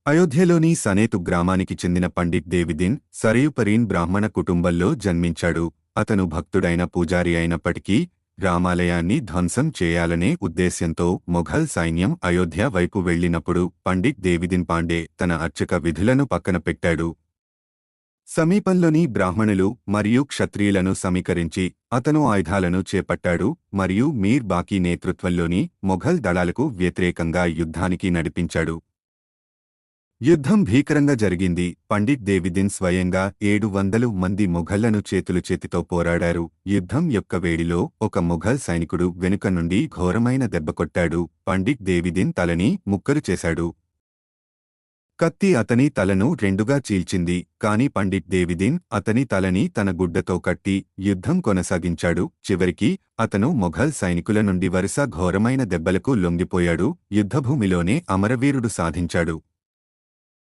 అయోధ్యలోని సనేతు గ్రామానికి చెందిన పండిట్ దేవిదిన్ సరయుపరీన్ బ్రాహ్మణ కుటుంబంలో జన్మించాడు. అతను భక్తుడైన పూజారి అయినప్పటికీ రామాలయాన్ని ధ్వంసం చేయాలనే ఉద్దేశ్యంతో మొఘల్ సైన్యం అయోధ్య వైపు వెళ్లినప్పుడు పండిట్ దేవిదిన్ పాండే తన అర్చక విధులను పక్కన పెట్టాడు. సమీపంలోని బ్రాహ్మణులు మరియు క్షత్రియులను సమీకరించి అతను ఆయుధాలను చేపట్టాడు మరియు మీర్ బాకీ నేతృత్వంలోని మొఘల్ దళాలకు వ్యతిరేకంగా యుద్ధానికి నడిపించాడు. యుద్ధం భీకరంగా జరిగింది. పండిట్ దేవిదిన్ స్వయంగా 700 మంది మొఘళ్లను చేతితో పోరాడారు. యుద్ధం యొక్క వేడిలో ఒక మొఘల్ సైనికుడు వెనుక నుండి ఘోరమైన దెబ్బకొట్టాడు. పండిట్ దేవిదిన్ తలని ముక్కలు చేశాడు. కత్తి అతని తలను రెండుగా చీల్చింది. కాని పండిట్ దేవిదిన్ అతని తలని తన గుడ్డతో కట్టి యుద్ధం కొనసాగించాడు. చివరికి అతను మొఘల్ సైనికుల నుండి వరుస ఘోరమైన దెబ్బలకు లొంగిపోయాడు. యుద్ధభూమిలోనే అమరవీరుడు సాధించాడు.